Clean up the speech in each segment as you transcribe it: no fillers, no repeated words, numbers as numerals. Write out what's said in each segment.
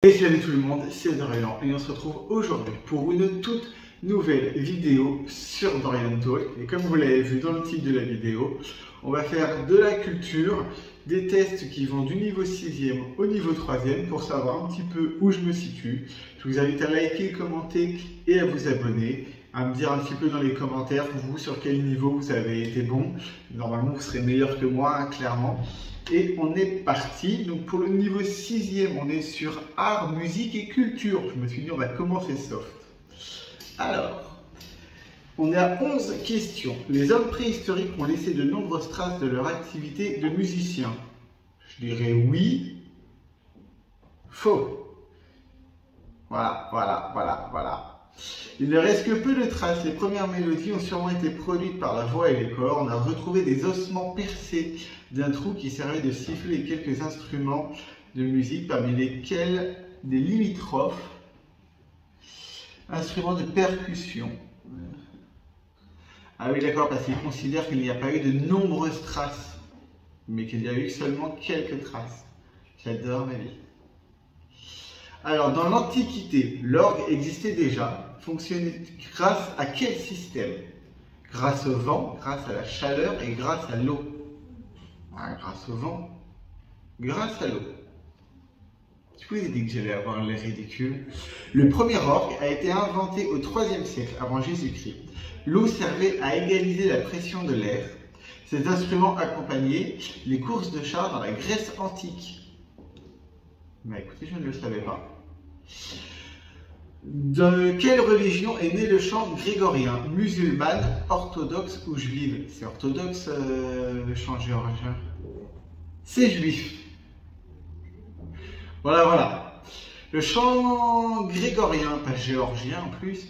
Et salut tout le monde, c'est Dorian et on se retrouve aujourd'hui pour une toute nouvelle vidéo sur Dorian Talk. Et comme vous l'avez vu dans le titre de la vidéo, on va faire de la culture, des tests qui vont du niveau 6e au niveau 3e pour savoir un petit peu où je me situe. Je vous invite à liker, commenter et à vous abonner, à me dire un petit peu dans les commentaires vous sur quel niveau vous avez été bon. Normalement vous serez meilleur que moi, hein, clairement. Et on est parti. Donc pour le niveau 6e, on est sur art, musique et culture. Je me suis dit on va commencer soft. Alors, on est à 11 questions. Les hommes préhistoriques ont laissé de nombreuses traces de leur activité de musicien. Je dirais oui, faux. Voilà. Il ne reste que peu de traces. Les premières mélodies ont sûrement été produites par la voix et les corps. On a retrouvé des ossements percés d'un trou qui servait de sifflet et quelques instruments de musique, parmi lesquels des limitrophes, instruments de percussion. Ah oui, d'accord, parce qu'ils considèrent qu'il n'y a pas eu de nombreuses traces, mais qu'il y a eu seulement quelques traces. J'adore ma vie. Alors, dans l'Antiquité, l'orgue existait déjà. Fonctionnait grâce à quel système? Grâce au vent, grâce à la chaleur et grâce à l'eau. Ah, grâce au vent, grâce à l'eau. Je vous ai dit que j'allais avoir l'air ridicule. Le premier orgue a été inventé au IIIe siècle avant Jésus-Christ. L'eau servait à égaliser la pression de l'air. Ces instruments accompagnaient les courses de chars dans la Grèce antique. Mais écoutez, je ne le savais pas. De quelle religion est né le chant grégorien? Musulmane, orthodoxe ou juive? C'est orthodoxe le chant géorgien. C'est juif. Voilà. Le chant grégorien, pas géorgien en plus,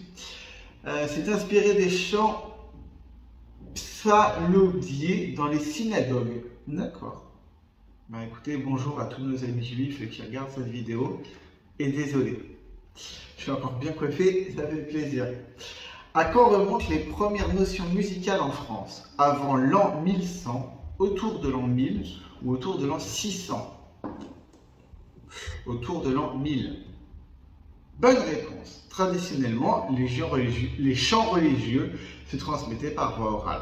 s'est inspiré des chants psalmodiés dans les synagogues. D'accord. Bah écoutez, bonjour à tous nos amis juifs qui regardent cette vidéo. Et désolé. Je suis encore bien coiffé, ça fait plaisir. À quand remontent les premières notions musicales en France? Avant l'an 1100, autour de l'an 1000 ou autour de l'an 600? Autour de l'an 1000. Bonne réponse. Traditionnellement, les chants religieux se transmettaient par voie orale.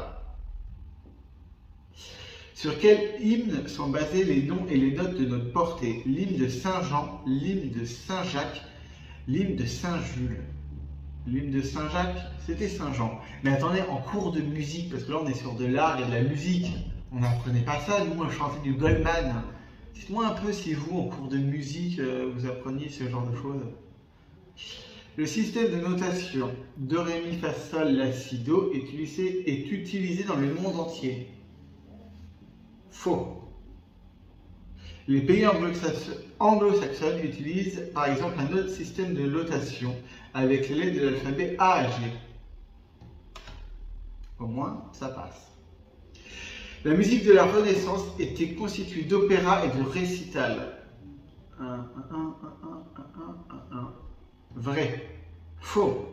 Sur quel hymne sont basés les noms et les notes de notre portée? L'hymne de Saint-Jean, l'hymne de Saint-Jacques, l'hymne de Saint-Jules. L'hymne de Saint-Jacques, c'était Saint-Jean. Mais attendez, en cours de musique, parce que là on est sur de l'art et de la musique, on n'apprenait pas ça, nous on chantait du Goldman. Dites-moi un peu si vous, en cours de musique, vous appreniez ce genre de choses. Le système de notation Do, Ré, Mi, Fa, Sol, La, Si, Do est utilisé dans le monde entier. Faux. Les pays anglo-saxons utilisent par exemple un autre système de notation avec les lettres de l'alphabet A à G. Au moins, ça passe. La musique de la Renaissance était constituée d'opéra et de récital. Vrai. Faux.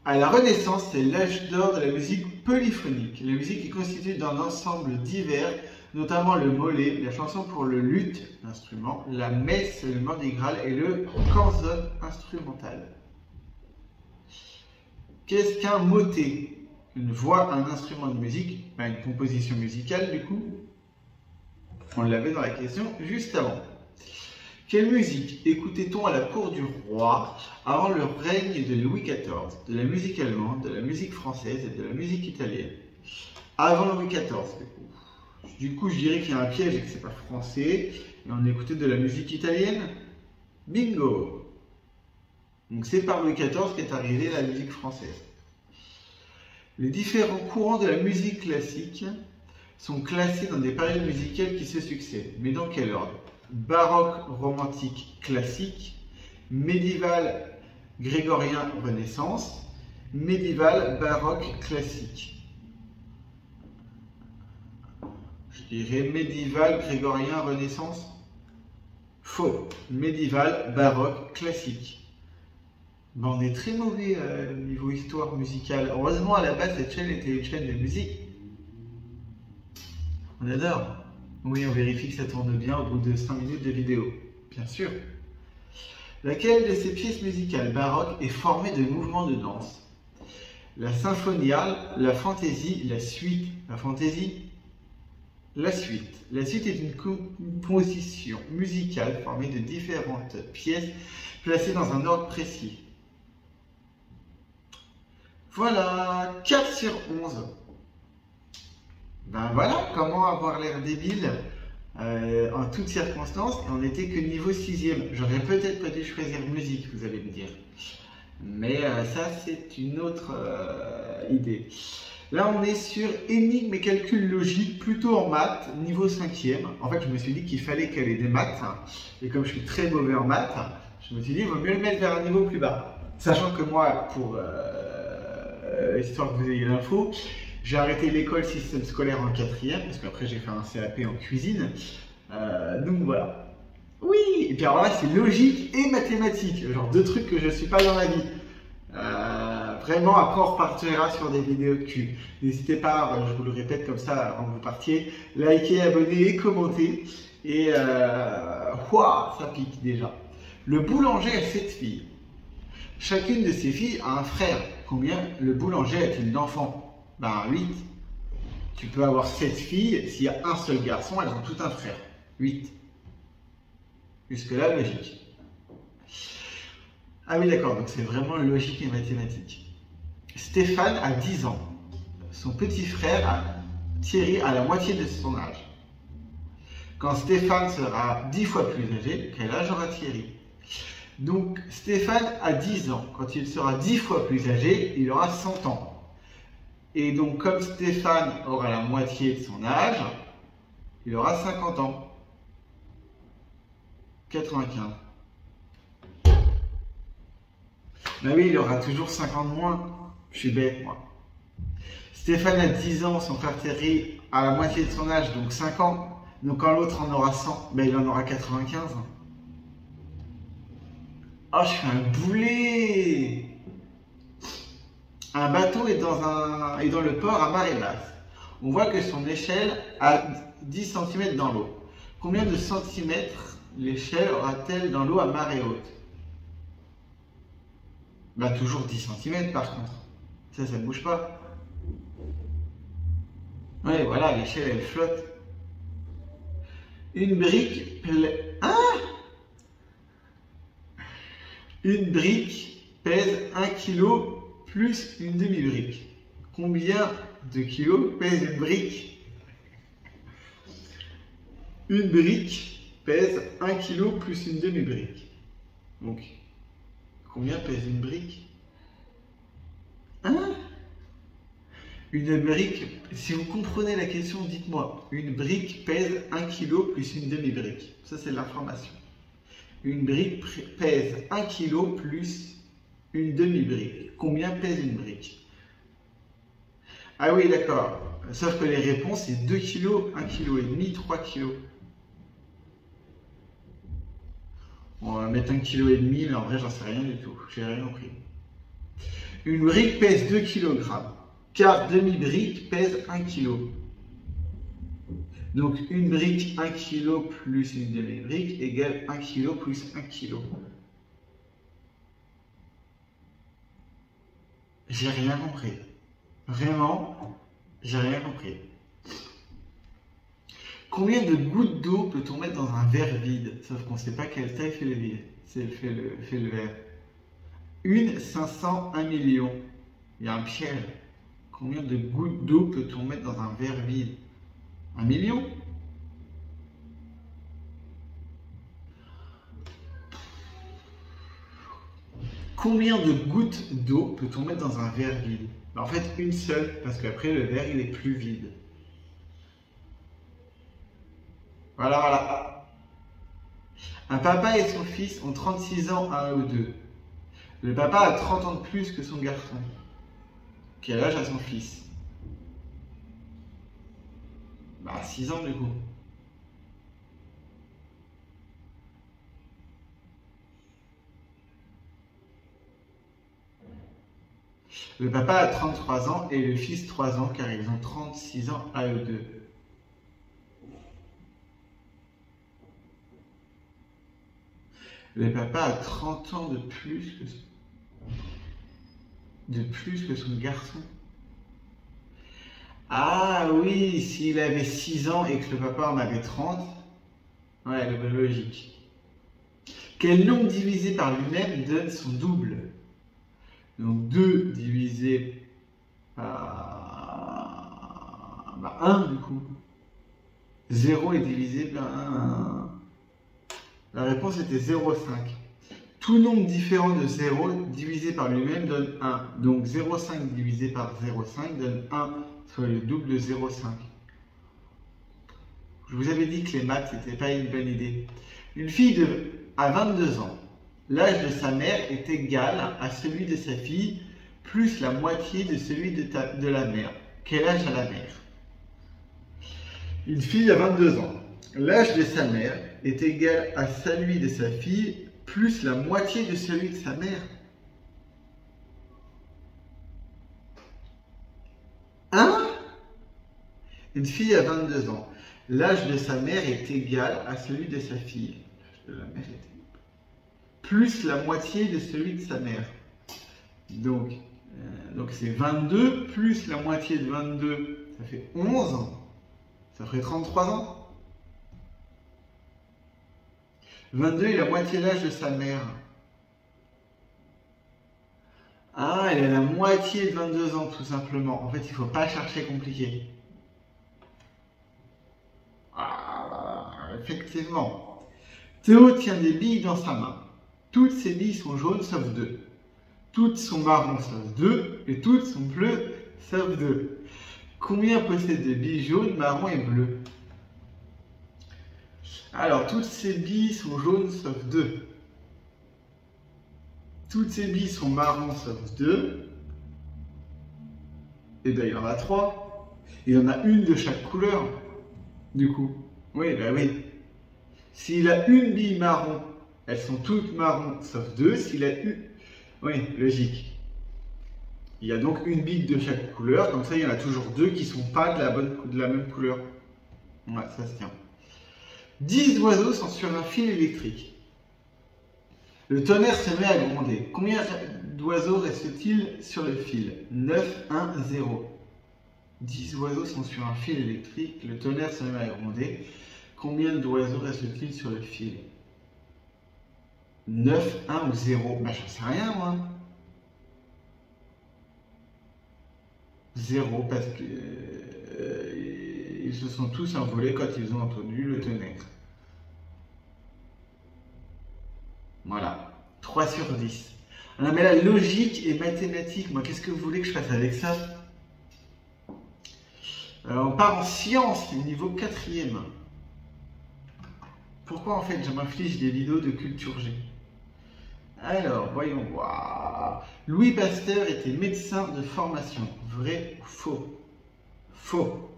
À la Renaissance, c'est l'âge d'or de la musique polyphonique. La musique est constituée d'un ensemble divers, notamment le mollet, la chanson pour le luth, l'instrument, la messe, le mardi gras et le canzone instrumental. Qu'est-ce qu'un motet? Une voix, un instrument de musique, une composition musicale du coup. On l'avait dans la question juste avant. Quelle musique écoutait-on à la cour du roi avant le règne de Louis XIV? De la musique allemande, de la musique française et de la musique italienne. Avant Louis XIV, du coup je dirais qu'il y a un piège et que c'est pas français. Et on écoutait de la musique italienne. Bingo! Donc c'est par Louis XIV qu'est arrivée la musique française. Les différents courants de la musique classique sont classés dans des périodes musicales qui se succèdent. Mais dans quel ordre? Baroque, romantique, classique, médiéval, grégorien, renaissance, médiéval, baroque, classique. Je dirais médiéval, grégorien, renaissance. Faux. Médiéval, baroque, classique. Ben, on est très mauvais niveau histoire musicale. Heureusement, à la base, cette chaîne était une chaîne de musique. On adore. Oui, on vérifie que ça tourne bien au bout de 5 minutes de vidéo. Bien sûr. Laquelle de ces pièces musicales baroques est formée de mouvements de danse? La sinfoniale, la fantaisie, la suite. La fantaisie, la suite. La suite est une composition musicale formée de différentes pièces placées dans un ordre précis. Voilà, 4 sur 11. Ben voilà, comment avoir l'air débile en toutes circonstances, et on n'était que niveau 6e. J'aurais peut-être pas dû choisir musique, vous allez me dire. Mais ça, c'est une autre idée. Là, on est sur énigme et calcul logique, plutôt en maths, niveau 5e. En fait, je me suis dit qu'il fallait caler des maths. Et comme je suis très mauvais en maths, je me suis dit, il vaut mieux le mettre vers un niveau plus bas. Sachant que moi, pour histoire que vous ayez l'info, j'ai arrêté l'école système scolaire en 4e, parce qu'après j'ai fait un CAP en cuisine. Donc voilà. Oui, et puis alors là, c'est logique et mathématique. Genre 2 trucs que je ne suis pas dans la vie. Vraiment, après on repartira sur des vidéos de cul. N'hésitez pas, je vous le répète comme ça avant que vous partiez, likez, abonnez et commentez. Et ouah, ça pique déjà. Le boulanger a 7 filles. Chacune de ces filles a un frère. Combien le boulanger a-t-il d'enfants? Ben 8. Tu peux avoir 7 filles, s'il y a un seul garçon, elles ont tout un frère. 8. Jusque-là, logique. Ah oui, d'accord, donc c'est vraiment logique et mathématique. Stéphane a 10 ans. Son petit frère, Thierry, a la moitié de son âge. Quand Stéphane sera 10 fois plus âgé, quel âge aura Thierry? Donc Stéphane a 10 ans. Quand il sera 10 fois plus âgé, il aura 100 ans. Et donc comme Stéphane aura la moitié de son âge, il aura 50 ans. 95. Ben oui, il aura toujours 50 de moins. Je suis bête, moi. Stéphane a 10 ans, son frère Thierry a la moitié de son âge, donc 5 ans. Donc quand l'autre en aura 100, ben il en aura 95. Oh, je fais un boulet! Un bateau est dans le port à marée basse. On voit que son échelle a 10 cm dans l'eau. Combien de centimètres l'échelle aura-t-elle dans l'eau à marée haute? Bah toujours 10 cm par contre. Ça ne bouge pas. Ouais, voilà, l'échelle elle flotte. Une brique Une brique pèse 1 kg plus une demi-brique. Combien de kilos pèse une brique? Une brique pèse 1 kg plus une demi-brique. Donc, combien pèse une brique? Une brique, si vous comprenez la question, dites-moi. Une brique pèse 1 kg plus une demi-brique. Ça, c'est l'information. Une brique pèse 1 kg plus une demi-brique. Combien pèse une brique? Ah oui, d'accord. Sauf que les réponses, c'est 2 kg, 1 kg et demi, 3 kg. On va mettre 1 kg et demi, mais en vrai, j'en sais rien du tout. J'ai rien compris. Une brique pèse 2 kg. Car demi-brique pèse 1 kg. Donc une brique 1 kg plus une demi-brique égale 1 kg plus 1 kg. J'ai rien compris. Vraiment, j'ai rien compris. Combien de gouttes d'eau peut-on mettre dans un verre vide? Sauf qu'on ne sait pas quelle taille fait le vide. Fait le verre. 1, 500, 1 million. Il y a un piège. Combien de gouttes d'eau peut-on mettre dans un verre vide? 1 million? Combien de gouttes d'eau peut-on mettre dans un verre vide? En fait, une seule, parce qu'après le verre il est plus vide. Voilà, voilà. Un papa et son fils ont 36 ans à eux deux. Le papa a 30 ans de plus que son garçon. Quel âge a son fils? Bah 6 ans du coup. Le papa a 33 ans et le fils 3 ans car ils ont 36 ans à eux deux. Le papa a 30 ans de plus que son garçon. Ah oui, s'il avait 6 ans et que le papa en avait 30, ouais, logique. Quel nombre divisé par lui-même donne son double? Donc 2 divisé par 1 du coup. 0 est divisé par 1. La réponse était 0,5. Tout nombre différent de 0 divisé par lui-même donne 1. Donc 0,5 divisé par 0,5 donne 1, soit le double de 0,5. Je vous avais dit que les maths, c'était pas une bonne idée. Une fille à 22 ans, l'âge de sa mère est égal à celui de sa fille, plus la moitié de celui de la mère. Quel âge a la mère? Une fille à 22 ans, l'âge de sa mère est égal à celui de sa fille, plus la moitié de celui de sa mère. Hein? Une fille à 22 ans. L'âge de sa mère est égal à celui de sa fille. L'âge de la mère est plus la moitié de celui de sa mère. Donc c'est 22 plus la moitié de 22, ça fait 11 ans. Ça ferait 33 ans. 22 est la moitié de l'âge de sa mère. Ah, elle a la moitié de 22 ans, tout simplement. En fait, il ne faut pas chercher compliqué. Ah, effectivement. Théo tient des billes dans sa main. Toutes ces billes sont jaunes sauf 2. Toutes sont marrons sauf 2. Et toutes sont bleues sauf 2. Combien possède de billes jaunes, marron et bleues? Alors, toutes ces billes sont jaunes sauf 2. Toutes ces billes sont marrons sauf 2. Et bien, il y en a 3. Il y en a une de chaque couleur, du coup. Oui, ben oui. S'il a une bille marron, elles sont toutes marrons sauf 2. S'il a une... Oui, logique. Il y a donc une bille de chaque couleur, comme ça il y en a toujours 2 qui ne sont pas de la même couleur. Ouais, ça se tient. 10 oiseaux sont sur un fil électrique. Le tonnerre se met à gronder. Combien d'oiseaux reste-t-il sur le fil? 9, 1, 0. 10 oiseaux sont sur un fil électrique. Le tonnerre se met à gronder. Combien d'oiseaux reste-t-il sur le fil? 9, 1 ou 0? Ben, j'en sais rien, moi. 0, parce que ils se sont tous envolés quand ils ont entendu le tonnerre. Voilà. 3 sur 10. Non, mais la logique et mathématique, moi, qu'est-ce que vous voulez que je fasse avec ça? On part en sciences, niveau 4e. Pourquoi, en fait, je m'inflige des vidéos de culture G? Alors, voyons voir. Louis Pasteur était médecin de formation. Vrai ou faux? Faux.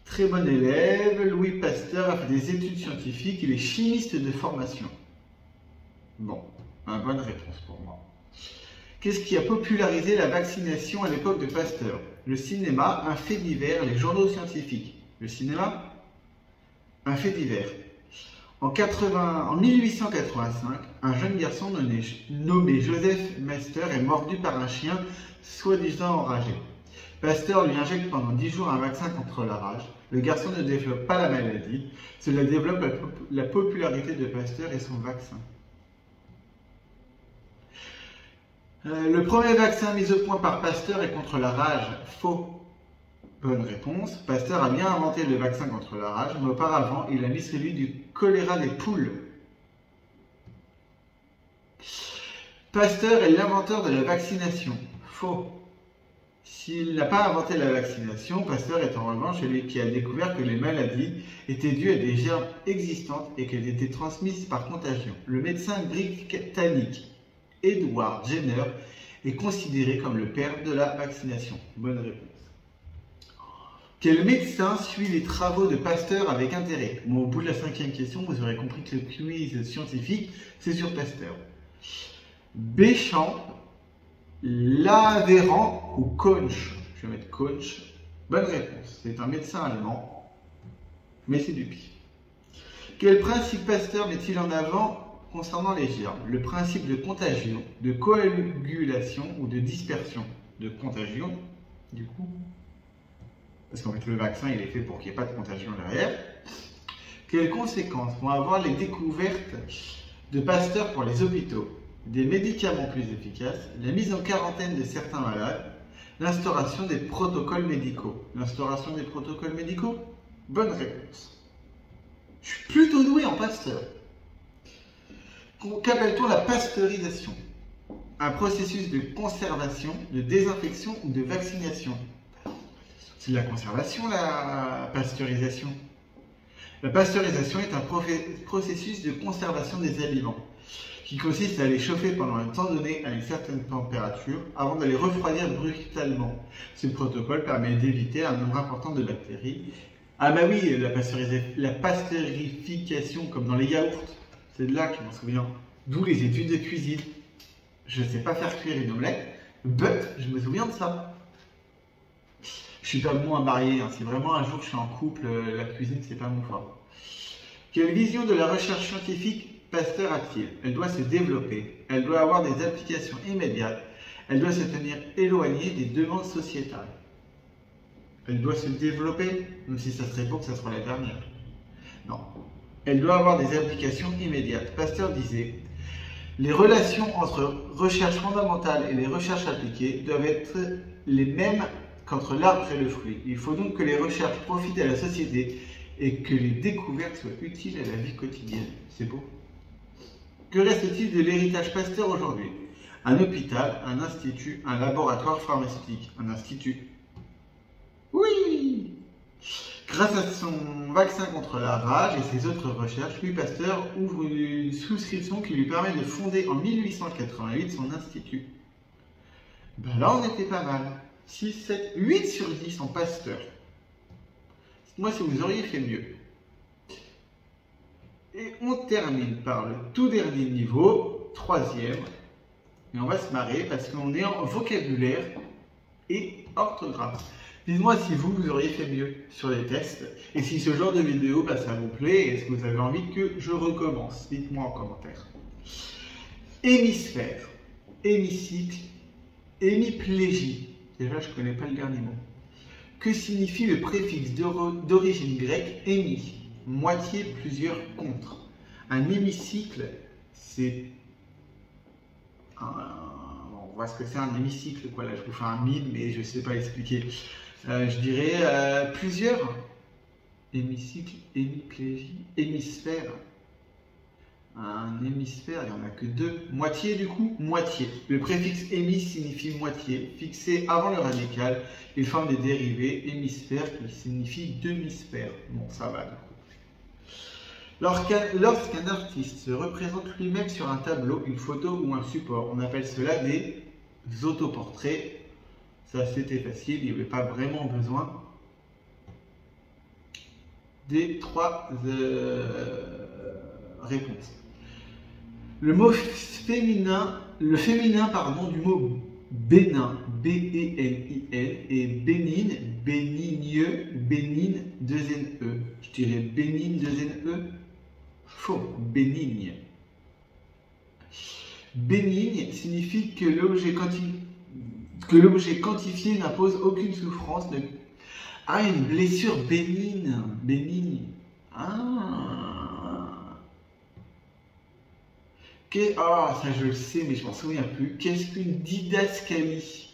Très bon élève. Louis Pasteur a fait des études scientifiques. Il est chimiste de formation. Bon, une bonne réponse pour moi. Qu'est-ce qui a popularisé la vaccination à l'époque de Pasteur? Le cinéma, un fait divers, les journaux scientifiques. Le cinéma, un fait divers. En 1885, un jeune garçon nommé Joseph Master est mordu par un chien soi-disant enragé. Pasteur lui injecte pendant 10 jours un vaccin contre la rage. Le garçon ne développe pas la maladie. Cela développe la popularité de Pasteur et son vaccin. Le premier vaccin mis au point par Pasteur est contre la rage. Faux. Bonne réponse. Pasteur a bien inventé le vaccin contre la rage, mais auparavant, il a mis celui du choléra des poules. Pasteur est l'inventeur de la vaccination. Faux. S'il n'a pas inventé la vaccination, Pasteur est en revanche celui qui a découvert que les maladies étaient dues à des germes existantes et qu'elles étaient transmises par contagion. Le médecin britannique Edward Jenner est considéré comme le père de la vaccination. Bonne réponse. Quel médecin suit les travaux de Pasteur avec intérêt? Bon, au bout de la 5e question, vous aurez compris que le quiz scientifique, c'est sur Pasteur. Béchamp, Laveran ou Koch? Je vais mettre Koch. Bonne réponse. C'est un médecin allemand, mais c'est du pif. Quel principe Pasteur met-il en avant concernant les germes, le principe de contagion, de coagulation ou de dispersion. De contagion, du coup, parce qu'en fait le vaccin il est fait pour qu'il n'y ait pas de contagion derrière. Quelles conséquences vont avoir les découvertes de Pasteur pour les hôpitaux? Des médicaments plus efficaces, la mise en quarantaine de certains malades, l'instauration des protocoles médicaux. L'instauration des protocoles médicaux? Bonne réponse. Je suis plutôt doué en Pasteur. Qu'appelle-t-on la pasteurisation? Un processus de conservation, de désinfection ou de vaccination. C'est de la conservation, la pasteurisation. La pasteurisation est un processus de conservation des aliments qui consiste à les chauffer pendant un temps donné à une certaine température avant de les refroidir brutalement. Ce protocole permet d'éviter un nombre important de bactéries. Ah bah oui, la pasteurification comme dans les yaourts, c'est de là que je m'en souviens. D'où les études de cuisine. Je ne sais pas faire cuire une omelette, but je me souviens de ça. Je suis pas bon à marier, hein. Si vraiment un jour je suis en couple, la cuisine c'est pas mon fort. Quelle vision de la recherche scientifique Pasteur a-t-il? Elle doit se développer, elle doit avoir des applications immédiates, elle doit se tenir éloignée des demandes sociétales. Elle doit se développer, même si ça serait beau que ça soit la dernière. Non. Elle doit avoir des applications immédiates. Pasteur disait: les relations entre recherche fondamentale et les recherches appliquées doivent être les mêmes qu'entre l'arbre et le fruit. Il faut donc que les recherches profitent à la société et que les découvertes soient utiles à la vie quotidienne. C'est beau. Que reste-t-il de l'héritage Pasteur aujourd'hui? Un hôpital, un institut, un laboratoire pharmaceutique. Un institut. Oui! Grâce à son vaccin contre la rage et ses autres recherches, Louis Pasteur ouvre une souscription qui lui permet de fonder en 1888 son institut. Ben là, on était pas mal. 6, 7, 8 sur 10 en Pasteur. Dites-moi si vous auriez fait mieux. Et on termine par le tout dernier niveau, 3e. Et on va se marrer parce qu'on est en vocabulaire et orthographe. Dites-moi si vous auriez fait mieux sur les tests et si ce genre de vidéo, ça vous plaît et est-ce que vous avez envie que je recommence? Dites-moi en commentaire. Hémisphère, hémicycle, hémiplégie. Déjà, je ne connais pas le dernier mot. Que signifie le préfixe d'origine grecque hémi? Moitié, plusieurs, contre. Un hémicycle, c'est... On voit ce que c'est un hémicycle, quoi. Là, je vous fais un mime, mais je ne sais pas expliquer. Je dirais plusieurs. Hémicycle, hémiplégie, hémisphère. Un hémisphère, il n'y en a que deux. Moitié, du coup, moitié. Le préfixe hémis signifie moitié. Fixé avant le radical, il forme des dérivés. Hémisphère qui signifie demi-sphère. Bon, ça va, du coup. Lorsqu'un artiste se représente lui-même sur un tableau, une photo ou un support, on appelle cela des autoportraits. Ça, c'était facile, il n'y avait pas vraiment besoin des 3 réponses. Le féminin du mot bénin, B-E-N-I-N, et bénigne, bénigneux, bénigne, 2-N-E. Je dirais bénigne, 2-N-E. Faux, bénigne. Bénigne signifie que l'objet quantifié n'impose aucune souffrance. Ah, une blessure bénigne. Bénigne. Ah. Ça je le sais, mais je m'en souviens plus. Qu'est-ce qu'une didascalie?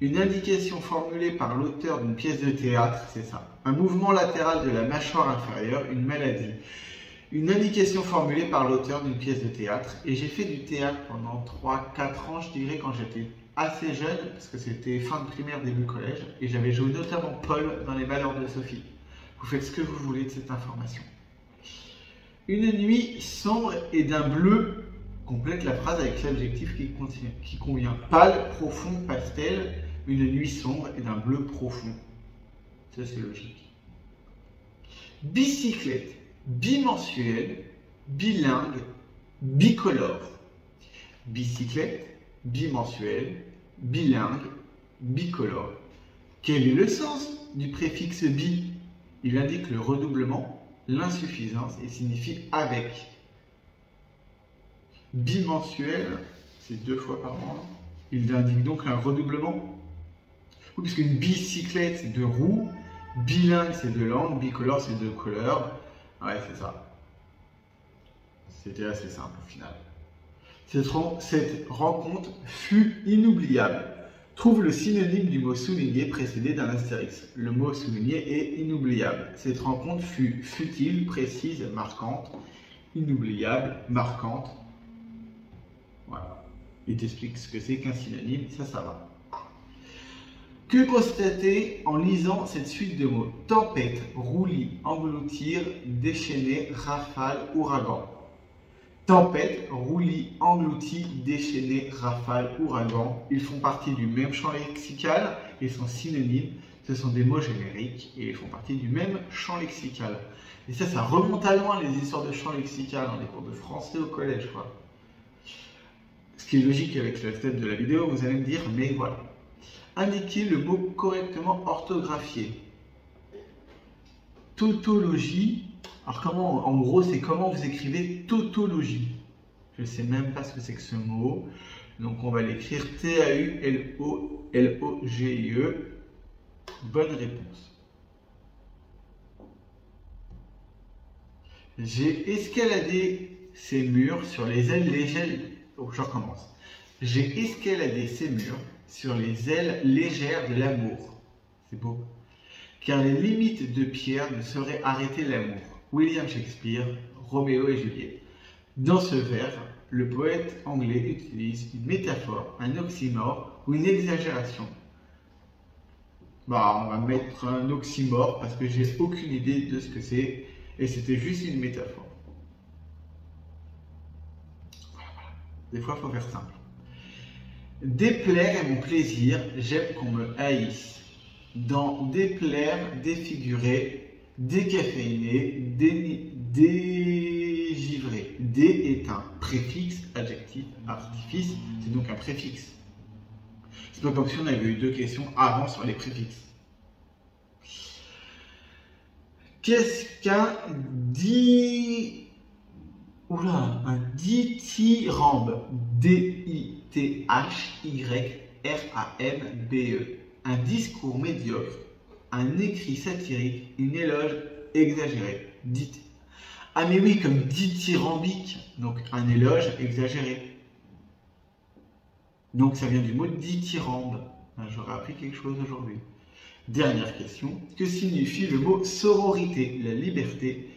Une indication formulée par l'auteur d'une pièce de théâtre, c'est ça. Un mouvement latéral de la mâchoire inférieure, une maladie. Une indication formulée par l'auteur d'une pièce de théâtre. Et j'ai fait du théâtre pendant 3-4 ans, je dirais, quand j'étais assez jeune, parce que c'était fin de primaire, début collège. Et j'avais joué notamment Paul dans Les Valeurs de Sophie. Vous faites ce que vous voulez de cette information. Une nuit sombre et d'un bleu, complète la phrase avec l'adjectif qui convient. Pâle, profond, pastel, une nuit sombre et d'un bleu profond. Ça, c'est logique. Bicyclette, bimensuelle, bilingue, bicolore. Bicyclette, bimensuelle, bilingue, bicolore. Quel est le sens du préfixe bi? Il indique le redoublement, l'insuffisance et signifie avec. Bimensuel, c'est 2 fois par mois. Il indique donc un redoublement. Oui, puisque une bicyclette, c'est 2 roues. Bilingue, c'est 2 langues. Bicolore, c'est 2 couleurs. Ouais, c'est ça. C'était assez simple au final. Cette rencontre fut inoubliable. Trouve le synonyme du mot souligné précédé d'un astérix. Le mot souligné est inoubliable. Cette rencontre fut futile, précise, marquante. Inoubliable, marquante. Voilà. Il t'explique ce que c'est qu'un synonyme, ça va. Que constater en lisant cette suite de mots? Tempête, roulis, engloutir, déchaîner, rafale, ouragan. Tempête, roulis, englouti, déchaîné, rafale, ouragan. Ils font partie du même champ lexical et sont synonymes. Ce sont des mots génériques et ils font partie du même champ lexical. Et ça remonte à loin, les histoires de champ lexical dans les cours de français au collège, quoi. Ce qui est logique avec le thème de la vidéo, vous allez me dire, mais voilà. Indiquez le mot correctement orthographié. Tautologie. Alors comment, en gros, c'est comment vous écrivez tautologie. Je ne sais même pas ce que c'est que ce mot. Donc on va l'écrire T-A-U-L-O-L-O-G-I-E. Bonne réponse. J'ai escaladé ces murs sur les ailes légères. Oh, je recommence. J'ai escaladé ces murs sur les ailes légères de l'amour. C'est beau. Car les limites de pierre ne sauraient arrêter l'amour. William Shakespeare, Roméo et Juliette. Dans ce vers, le poète anglais utilise une métaphore, un oxymore ou une exagération. Bah, on va mettre un oxymore parce que j'ai aucune idée de ce que c'est et c'était juste une métaphore. Voilà. Des fois, il faut faire simple. Déplaire est mon plaisir, j'aime qu'on me haïsse. Dans déplaire, défigurer, décaféiner, dégivrer. Dé est un préfixe, adjectif, artifice, c'est donc un préfixe. C'est pas comme si on avait eu 2 questions avant sur les préfixes. Qu'est-ce qu'un un dithyrambe? D-I-T-H-Y-R-A-M-B-E. Un discours médiocre, un écrit satirique, une éloge exagéré. Ah mais oui, comme dithyrambique, donc un éloge exagéré. Donc ça vient du mot dithyrambe. J'aurais appris quelque chose aujourd'hui. Dernière question. Que signifie le mot sororité? La liberté,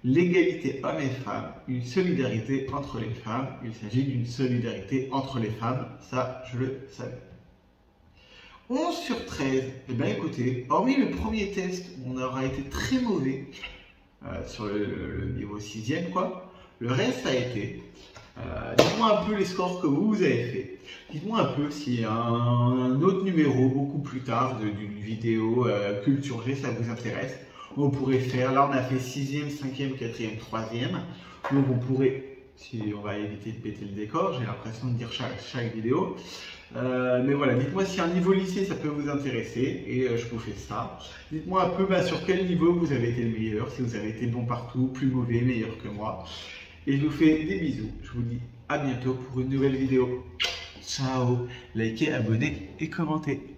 l'égalité hommes et femmes, une solidarité entre les femmes. Il s'agit d'une solidarité entre les femmes. Ça, je le savais. 11 sur 13. Eh bien écoutez, hormis le premier test où on aura été très mauvais sur le niveau 6e, quoi, le reste a été. Dites-moi un peu les scores que vous avez fait. Dites-moi un peu si un autre numéro beaucoup plus tard d'une vidéo culture G, ça vous intéresse. On pourrait faire, là on a fait 6e, 5e, 4e, 3e. Donc on pourrait, si on va éviter de péter le décor, j'ai l'impression de dire chaque vidéo. Mais voilà, dites-moi si un niveau lycée ça peut vous intéresser et je vous fais ça. Dites-moi un peu sur quel niveau vous avez été le meilleur, si vous avez été bon partout, plus mauvais, meilleur que moi. Et je vous fais des bisous. Je vous dis à bientôt pour une nouvelle vidéo. Ciao, likez, abonnez et commentez.